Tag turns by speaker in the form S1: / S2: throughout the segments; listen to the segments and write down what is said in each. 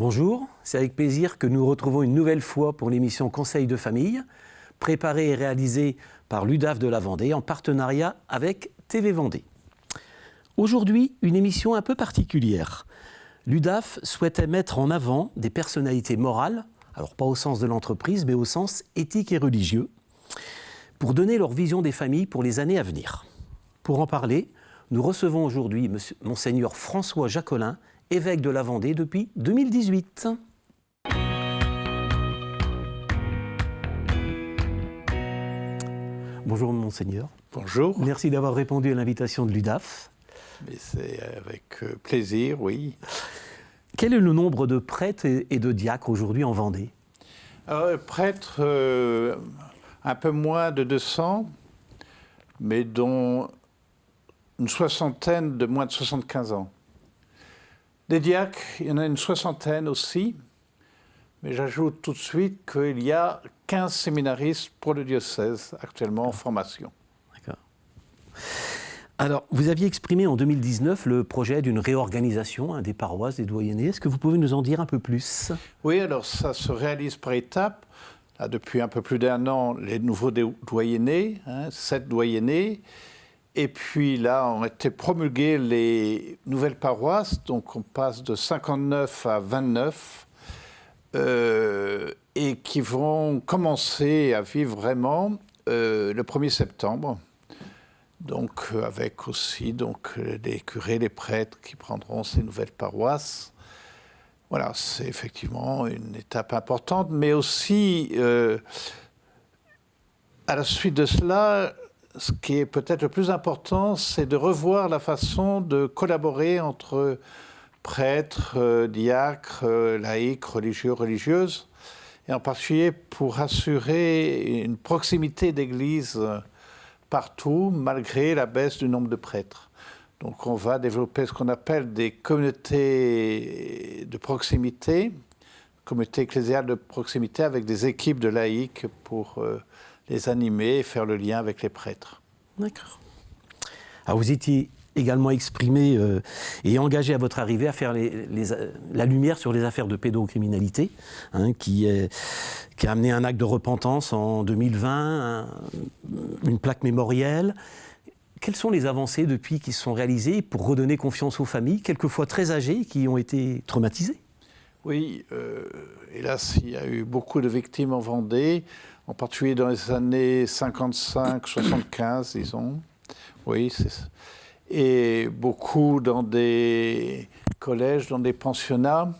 S1: Bonjour, c'est avec plaisir que nous retrouvons une nouvelle fois pour l'émission Conseil de famille, préparée et réalisée par l'UDAF de la Vendée en partenariat avec TV Vendée. Aujourd'hui, une émission un peu particulière. L'UDAF souhaitait mettre en avant des personnalités morales, alors pas au sens de l'entreprise, mais au sens éthique et religieux, pour donner leur vision des familles pour les années à venir. Pour en parler, nous recevons aujourd'hui Monseigneur François Jacolin, évêque de la Vendée depuis 2018. Bonjour Monseigneur.
S2: Bonjour.
S1: Merci d'avoir répondu à l'invitation de l'UDAF.
S2: Mais c'est avec plaisir, oui.
S1: Quel est le nombre de prêtres et de diacres aujourd'hui en Vendée?
S2: Prêtres, un peu moins de 200, mais dont une soixantaine de moins de 75 ans. Des diacres, il y en a une soixantaine aussi, mais j'ajoute tout de suite qu'il y a 15 séminaristes pour le diocèse actuellement en formation.
S1: D'accord. Alors, vous aviez exprimé en 2019 le projet d'une réorganisation des paroisses, des doyennés. Est-ce que vous pouvez nous en dire un peu plus?
S2: Oui, alors ça se réalise par étapes. Là, depuis un peu plus d'un an, les nouveaux doyennés, 7 doyennés. Et puis là, ont été promulguées les nouvelles paroisses, donc on passe de 59 à 29, et qui vont commencer à vivre vraiment le 1er septembre. Donc avec aussi les curés, les prêtres qui prendront ces nouvelles paroisses. Voilà, c'est effectivement une étape importante, mais aussi, à la suite de cela, ce qui est peut-être le plus important, c'est de revoir la façon de collaborer entre prêtres, diacres, laïcs, religieux, religieuses, et en particulier pour assurer une proximité d'église partout, malgré la baisse du nombre de prêtres. Donc on va développer ce qu'on appelle des communautés de proximité, communautés ecclésiales de proximité avec des équipes de laïcs pour les animer et faire le lien avec les prêtres.
S1: D'accord. Alors vous étiez également exprimé et engagé à votre arrivée à faire la lumière sur les affaires de pédocriminalité, qui a amené un acte de repentance en 2020, une plaque mémorielle. Quelles sont les avancées depuis qui se sont réalisées pour redonner confiance aux familles, quelquefois très âgées, qui ont été traumatisées?
S2: Oui, hélas, il y a eu beaucoup de victimes en Vendée, en particulier dans les années 55-75, disons. Oui, c'est ça. Et beaucoup dans des collèges, dans des pensionnats,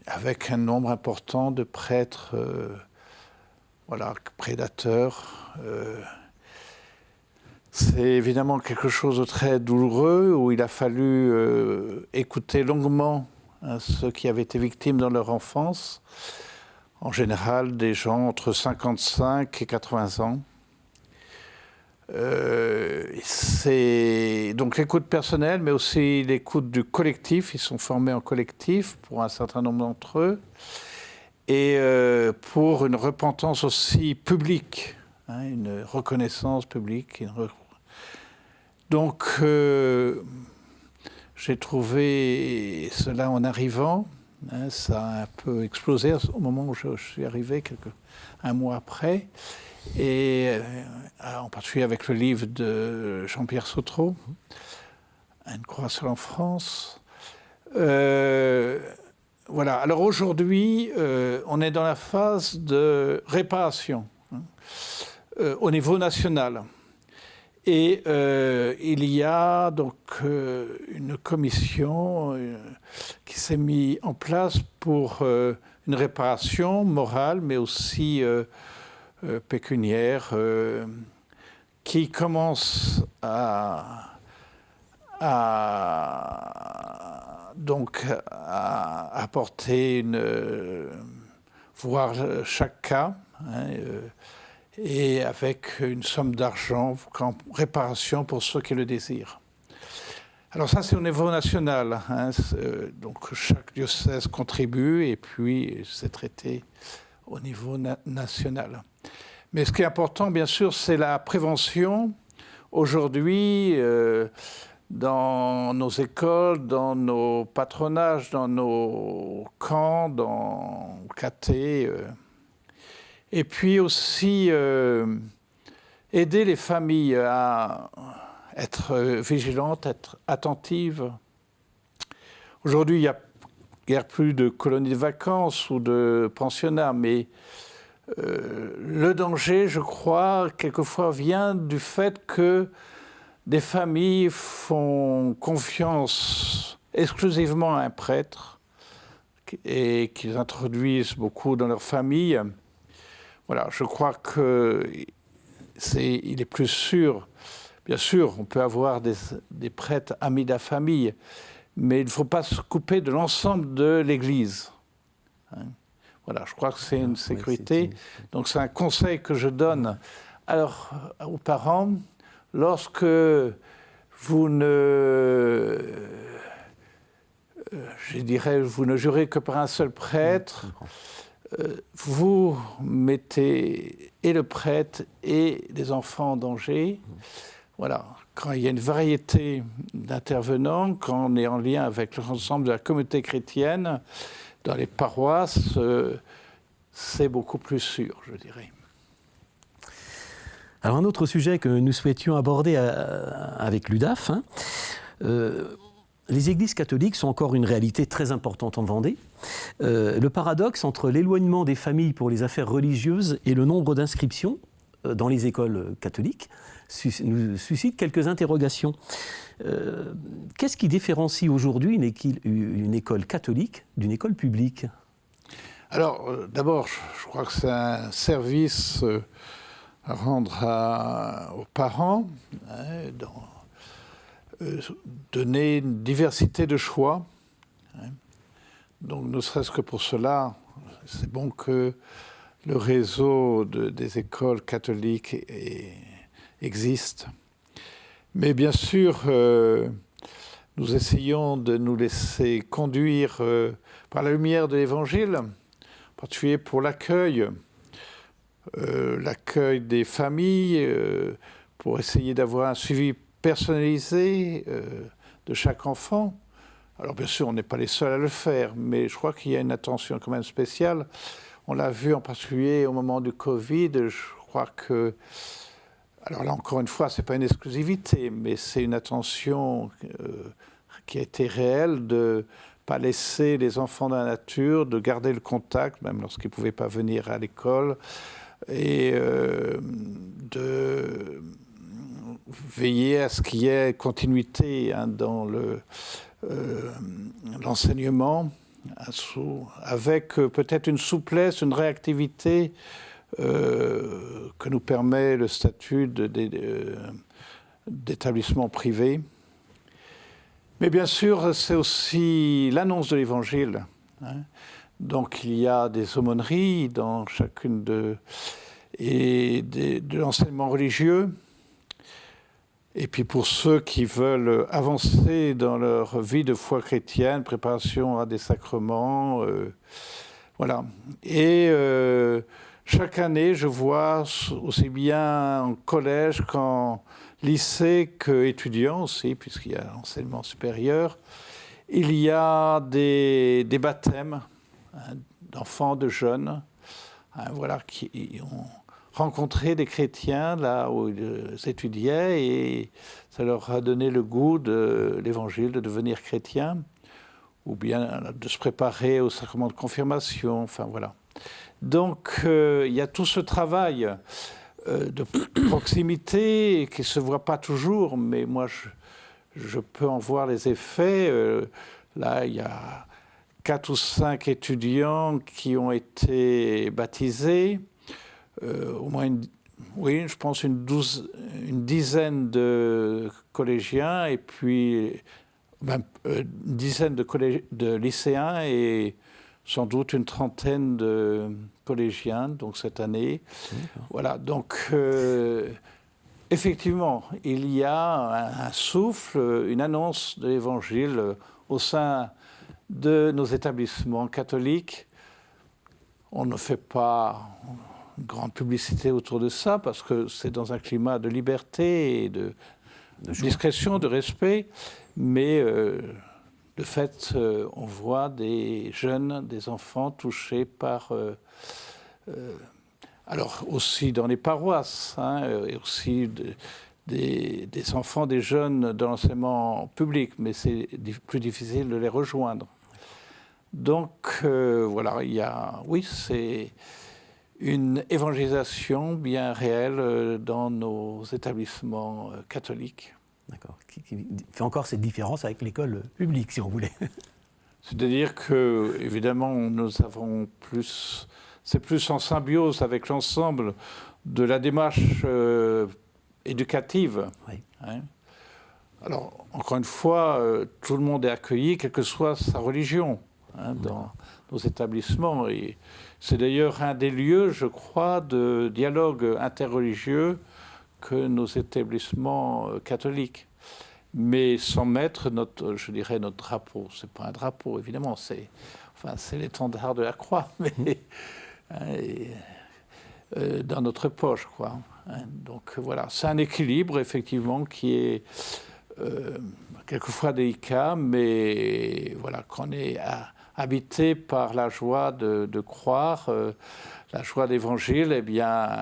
S2: avec un nombre important de prêtres, prédateurs. C'est évidemment quelque chose de très douloureux, où il a fallu écouter longuement ceux qui avaient été victimes dans leur enfance. En général, des gens entre 55 et 80 ans. C'est donc l'écoute personnelle, mais aussi l'écoute du collectif. Ils sont formés en collectif pour un certain nombre d'entre eux. Et pour une repentance aussi publique, une reconnaissance publique. Donc, j'ai trouvé cela en arrivant. Ça a un peu explosé au moment où je suis arrivé, un mois après. Et en particulier avec le livre de Jean-Pierre Sautreau, Une croix seule en France. Voilà. Alors aujourd'hui, on est dans la phase de réparation au niveau national. Et il y a donc une commission qui s'est mise en place pour une réparation morale, mais aussi pécuniaire, qui commence à apporter voir chaque cas, et avec une somme d'argent en réparation pour ceux qui le désirent. Alors ça, c'est au niveau national. Donc chaque diocèse contribue et puis c'est traité au niveau national. Mais ce qui est important, bien sûr, c'est la prévention. Aujourd'hui, dans nos écoles, dans nos patronages, dans nos camps, dans caté. Et puis aussi aider les familles à être vigilantes, être attentives. Aujourd'hui, il n'y a guère plus de colonies de vacances ou de pensionnats, mais le danger, je crois, quelquefois vient du fait que des familles font confiance exclusivement à un prêtre et qu'ils introduisent beaucoup dans leur famille. Voilà, je crois qu'il est plus sûr. Bien sûr, on peut avoir des prêtres amis de la famille, mais il ne faut pas se couper de l'ensemble de l'Église. Hein. Voilà, je crois que c'est une sécurité. Donc c'est un conseil que je donne alors, aux parents. Lorsque vous ne, vous ne jurez que par un seul prêtre, vous mettez et le prêtre et les enfants en danger. Voilà. Quand il y a une variété d'intervenants, quand on est en lien avec l'ensemble de la communauté chrétienne, dans les paroisses, c'est beaucoup plus sûr, je dirais.
S1: Alors un autre sujet que nous souhaitions aborder avec l'UDAF, les églises catholiques sont encore une réalité très importante en Vendée. Le paradoxe entre l'éloignement des familles pour les affaires religieuses et le nombre d'inscriptions dans les écoles catholiques nous suscite quelques interrogations. Qu'est-ce qui différencie aujourd'hui une école catholique d'une école publique ?
S2: Alors, d'abord, je crois que c'est un service à rendre aux parents, donner une diversité de choix. Donc, ne serait-ce que pour cela, c'est bon que le réseau des écoles catholiques existe. Mais bien sûr, nous essayons de nous laisser conduire par la lumière de l'Évangile, en particulier pour l'accueil des familles, pour essayer d'avoir un suivi personnalisé de chaque enfant. Alors bien sûr, on n'est pas les seuls à le faire, mais je crois qu'il y a une attention quand même spéciale. On l'a vu en particulier au moment du Covid, je crois que... Alors là, encore une fois, ce n'est pas une exclusivité, mais c'est une attention qui a été réelle de ne pas laisser les enfants dans la nature, de garder le contact, même lorsqu'ils ne pouvaient pas venir à l'école, et de veiller à ce qu'il y ait continuité dans l'enseignement, avec peut-être une souplesse, une réactivité que nous permet le statut d'établissement privé. Mais bien sûr, c'est aussi l'annonce de l'Évangile. Donc il y a des aumôneries dans chacune de l'enseignement religieux. Et puis pour ceux qui veulent avancer dans leur vie de foi chrétienne, préparation à des sacrements, voilà. Et chaque année, je vois aussi bien en collège qu'en lycée qu'étudiants aussi, puisqu'il y a l'enseignement supérieur, il y a des baptêmes d'enfants, de jeunes, voilà, qui ont rencontré des chrétiens là où ils étudiaient et ça leur a donné le goût de l'Évangile, de devenir chrétien, ou bien de se préparer au sacrement de confirmation, enfin voilà. Donc il y a tout ce travail de proximité qui ne se voit pas toujours, mais moi je peux en voir les effets. Là, il y a 4 ou 5 étudiants qui ont été baptisés, au moins je pense une dizaine de collégiens et puis une dizaine de lycéens et sans doute une trentaine de collégiens, donc cette année. Voilà, donc effectivement, il y a un souffle, une annonce de l'Évangile au sein de nos établissements catholiques. On ne fait pas une grande publicité autour de ça parce que c'est dans un climat de liberté et de discrétion, de respect, mais de fait, on voit des jeunes, des enfants touchés par... alors aussi dans les paroisses, et aussi des enfants, des jeunes dans l'enseignement public, mais c'est plus difficile de les rejoindre. Donc voilà, oui, c'est une évangélisation bien réelle dans nos établissements catholiques.
S1: D'accord. Qui fait encore cette différence avec l'école publique, si on voulait.
S2: C'est-à-dire que, évidemment, c'est plus en symbiose avec l'ensemble de la démarche éducative.
S1: Oui.
S2: Alors, encore une fois, tout le monde est accueilli, quelle que soit sa religion, dans nos établissements. Et c'est d'ailleurs un des lieux, je crois, de dialogue interreligieux que nos établissements catholiques. Mais sans mettre notre drapeau. C'est pas un drapeau, évidemment, c'est l'étendard de la croix, mais dans notre poche, quoi. Donc voilà, c'est un équilibre, effectivement, qui est quelquefois délicat, mais voilà, qu'on est habité par la joie de croire, la joie d'évangile, eh bien,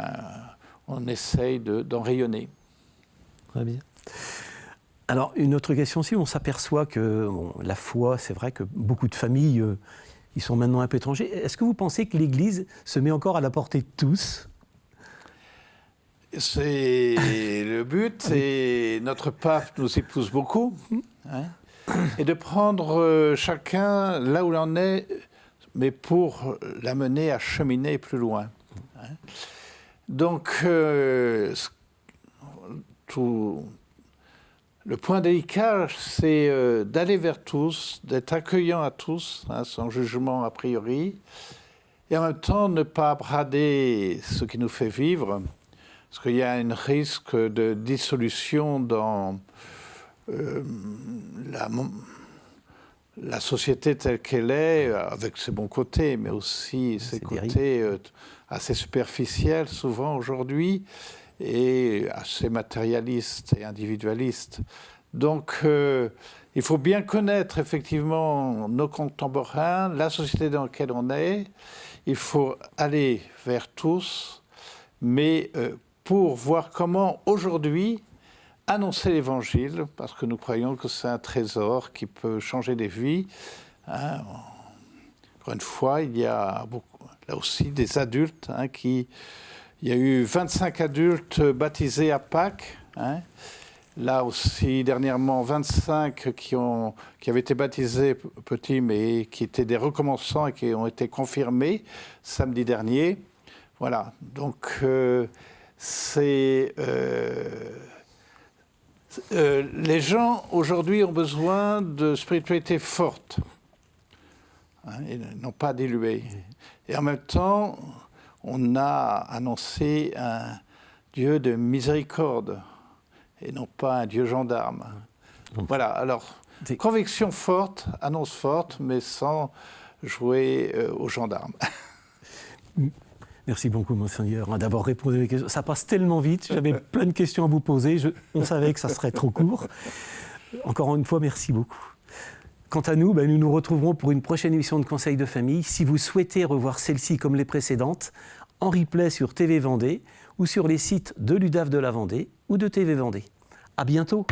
S2: on essaye d'en rayonner.
S1: Très bien. Alors, une autre question aussi, on s'aperçoit que la foi, c'est vrai que beaucoup de familles, ils sont maintenant un peu étrangers. Est-ce que vous pensez que l'Église se met encore à la portée de tous ?
S2: C'est le but, et notre pape nous y pousse beaucoup, et de prendre chacun là où l'on est, mais pour l'amener à cheminer plus loin. Donc, le point délicat, c'est d'aller vers tous, d'être accueillant à tous, sans jugement a priori, et en même temps ne pas brader ce qui nous fait vivre, parce qu'il y a un risque de dissolution dans la société telle qu'elle est, avec ses bons côtés, mais aussi ses côtés assez superficiels souvent aujourd'hui, et assez matérialiste et individualiste. Donc, il faut bien connaître effectivement nos contemporains, la société dans laquelle on est. Il faut aller vers tous, mais pour voir comment aujourd'hui annoncer l'Évangile, parce que nous croyons que c'est un trésor qui peut changer des vies. Encore une fois, il y a là aussi des adultes il y a eu 25 adultes baptisés à Pâques. Là aussi, dernièrement, 25 qui avaient été baptisés petits, mais qui étaient des recommençants et qui ont été confirmés samedi dernier. Voilà. Donc, les gens, aujourd'hui, ont besoin de spiritualité forte. Ils n'ont pas dilué. Et en même temps, on a annoncé un Dieu de miséricorde et non pas un Dieu gendarme. Voilà, alors, conviction forte, annonce forte, mais sans jouer aux gendarmes.
S1: Merci beaucoup, Monseigneur, d'avoir répondu à mes questions. Ça passe tellement vite, j'avais plein de questions à vous poser, on savait que ça serait trop court. Encore une fois, merci beaucoup. Quant à nous, nous nous retrouverons pour une prochaine émission de Conseil de famille. Si vous souhaitez revoir celle-ci comme les précédentes, en replay sur TV Vendée ou sur les sites de l'UDAF de la Vendée ou de TV Vendée. À bientôt.